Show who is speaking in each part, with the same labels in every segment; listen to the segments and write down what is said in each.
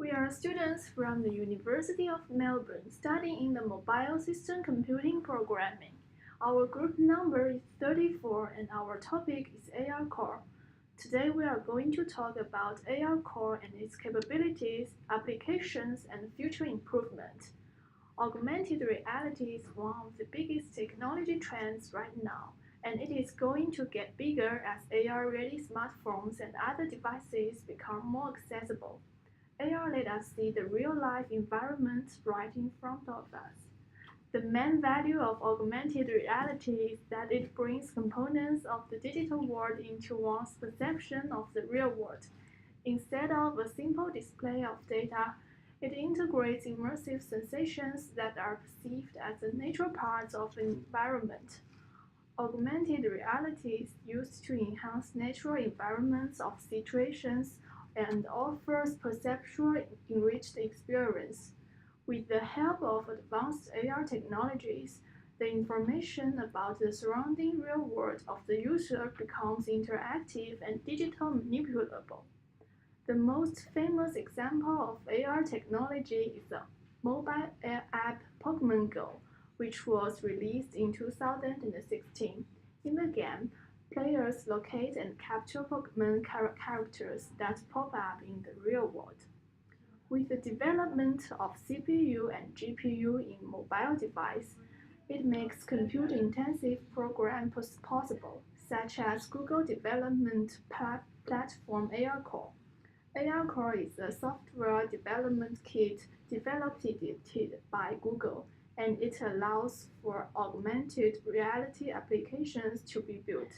Speaker 1: We are students from the University of Melbourne studying in the Mobile System Computing Programming. Our group number is 34 and our topic is AR Core. Today we are going to talk about AR Core and its capabilities, applications, and future improvement. Augmented reality is one of the biggest technology trends right now, and it is going to get bigger as AR-ready smartphones and other devices become more accessible. AR let us see the real-life environment right in front of us. The main value of augmented reality is that it brings components of the digital world into one's perception of the real world. Instead of a simple display of data, it integrates immersive sensations that are perceived as a natural part of an environment. Augmented reality is used to enhance natural environments of situations and offers perceptual enriched experience. With the help of advanced AR technologies, the information about the surrounding real world of the user becomes interactive and digital manipulable. The most famous example of AR technology is the mobile app Pokemon Go, which was released in 2016. In the game, players locate and capture Pokemon characters that pop up in the real world. With the development of CPU and GPU in mobile device, it makes compute-intensive programs possible, such as Google development platform ARCore. ARCore is a software development kit developed by Google, and it allows for augmented reality applications to be built.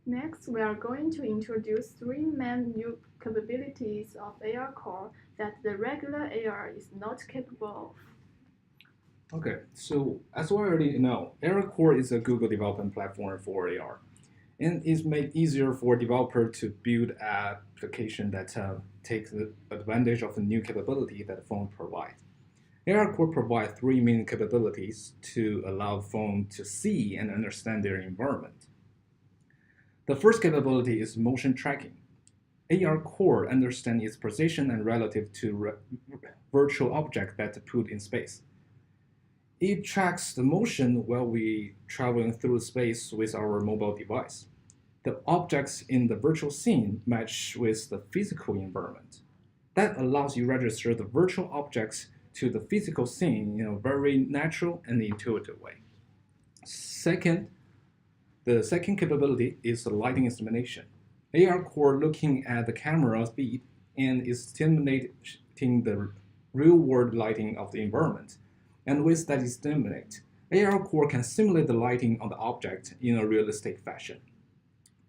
Speaker 1: Next, we are going to introduce three main new capabilities of AR Core that the regular AR is not capable of.
Speaker 2: Okay, so as we already know, ARCore is a Google development platform for AR, and it's made easier for developer to build application that take the advantage of the new capability that the phone provides. ARCore provides three main capabilities to allow phone to see and understand their environment. The first capability is motion tracking. ARCore understands its position and relative to virtual object that put in space. It tracks the motion while we traveling through space with our mobile device. The objects in the virtual scene match with the physical environment. That allows you to register the virtual objects to the physical scene in a very natural and intuitive way. The second capability is the lighting estimation. ARCore looking at the camera feed and is simulating the real-world lighting of the environment. And with that estimate, ARCore can simulate the lighting on the object in a realistic fashion,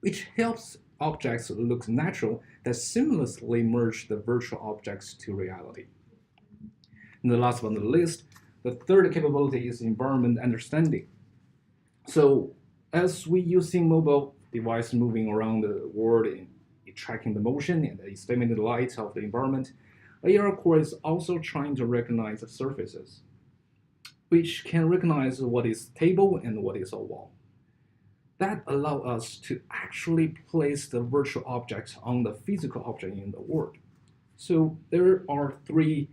Speaker 2: which helps objects look natural that seamlessly merge the virtual objects to reality. And the last but not least, the third capability is environment understanding. So as we using mobile device moving around the world and tracking the motion and estimating the light of the environment, ARCore is also trying to recognize the surfaces, which can recognize what is table and what is a wall. That allows us to actually place the virtual objects on the physical object in the world. So there are three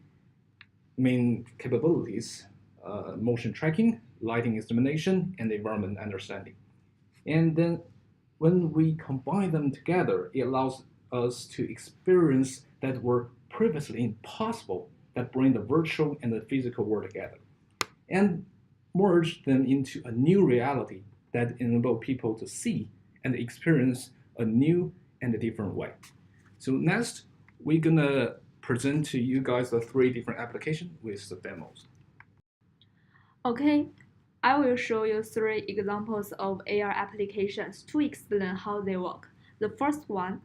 Speaker 2: main capabilities: motion tracking, lighting estimation, and environment understanding. And then when we combine them together, it allows us to experience that were previously impossible, that bring the virtual and the physical world together and merge them into a new reality that enable people to see and experience a new and a different way. So next, we're gonna present to you guys the three different applications with the demos.
Speaker 1: Okay, I will show you three examples of AR applications to explain how they work. The first one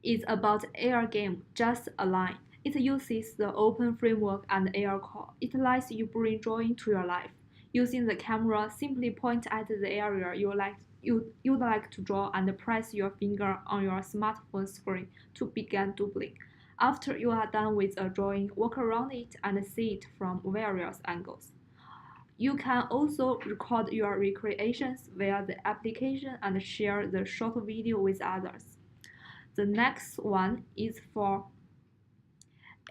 Speaker 1: is about AR game Just Align. It uses the open framework and AR core. It lets you bring drawing to your life. Using the camera, simply point at the area you'd like to draw and press your finger on your smartphone screen to begin doodling. After you are done with a drawing, walk around it and see it from various angles. You can also record your recreations via the application and share the short video with others. The next one is for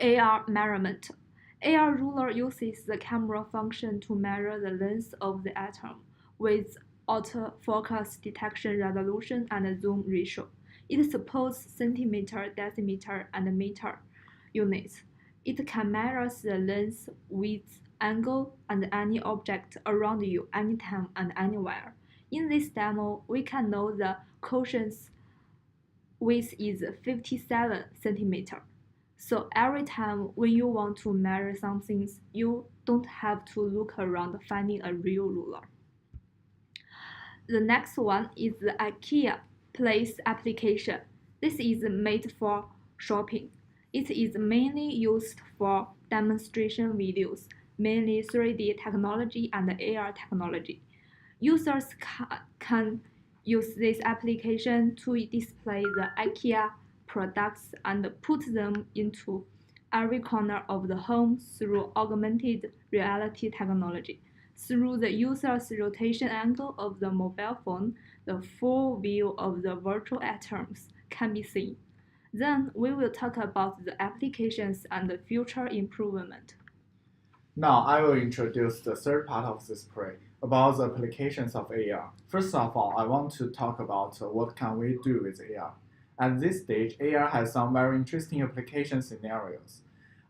Speaker 1: AR measurement. AR ruler uses the camera function to measure the length of the atom with autofocus detection resolution and zoom ratio. It supports centimeter, decimeter, and meter units. It can measure the length, width, angle, and any object around you anytime and anywhere. In this demo, we can know the quotient's width is 57 centimeter. So every time when you want to measure something, you don't have to look around finding a real ruler. The next one is the IKEA Place application. This is made for shopping. It is mainly used for demonstration videos, mainly 3D technology and AR technology. Users can use this application to display the IKEA products and put them into every corner of the home through augmented reality technology. Through the user's rotation angle of the mobile phone, the full view of the virtual items can be seen. Then we will talk about the applications and the future improvement.
Speaker 3: Now I will introduce the third part of this pre about the applications of AR. First of all, I want to talk about what can we do with AR. At this stage, AR has some very interesting application scenarios,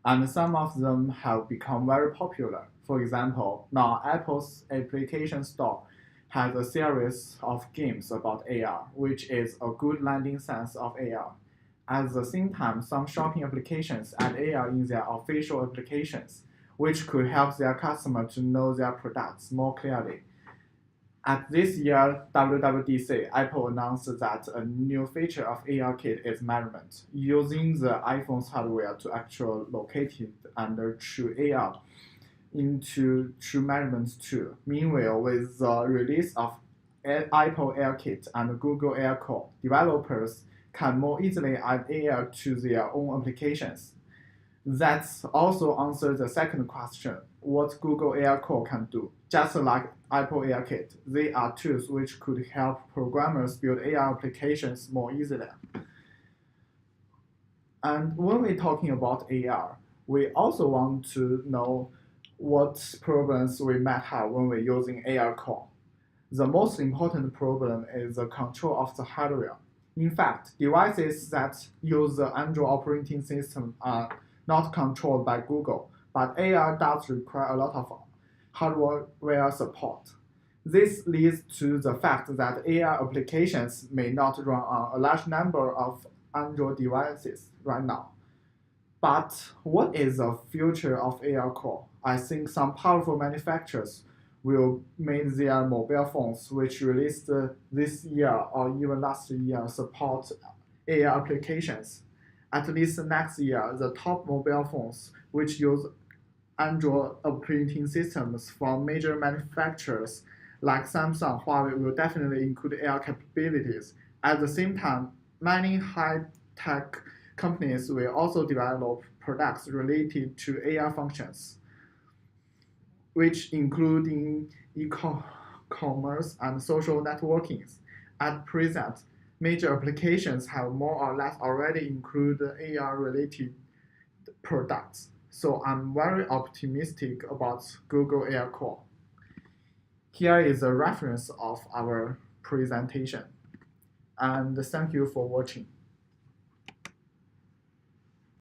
Speaker 3: and some of them have become very popular. For example, now Apple's application store has a series of games about AR, which is a good landing sense of AR. At the same time, some shopping applications add AR in their official applications, which could help their customer to know their products more clearly. At this year's WWDC, Apple announced that a new feature of AR Kit is measurement, using the iPhone's hardware to actually locate it and through AR into true measurements too. Meanwhile, with the release of Apple AirKit and Google AirCore, developers can more easily add AR to their own applications. That also answers the second question, what Google AirCore can do. Just like Apple AirKit, they are tools which could help programmers build AR applications more easily. And when we're talking about AR, we also want to know what problems we might have when we're using AR core. The most important problem is the control of the hardware. In fact, devices that use the Android operating system are not controlled by Google, but AR does require a lot of hardware support. This leads to the fact that AR applications may not run on a large number of Android devices right now. But what is the future of AR core? I think some powerful manufacturers will make their mobile phones, which released this year or even last year, support AR applications. At least next year, the top mobile phones, which use Android operating systems from major manufacturers like Samsung, Huawei, will definitely include AR capabilities. At the same time, many high-tech companies will also develop products related to AR functions, which including e-commerce and social networking. At present, major applications have more or less already included AR-related products. So I'm very optimistic about Google AR Core. Here is a reference of our presentation. And thank you for watching.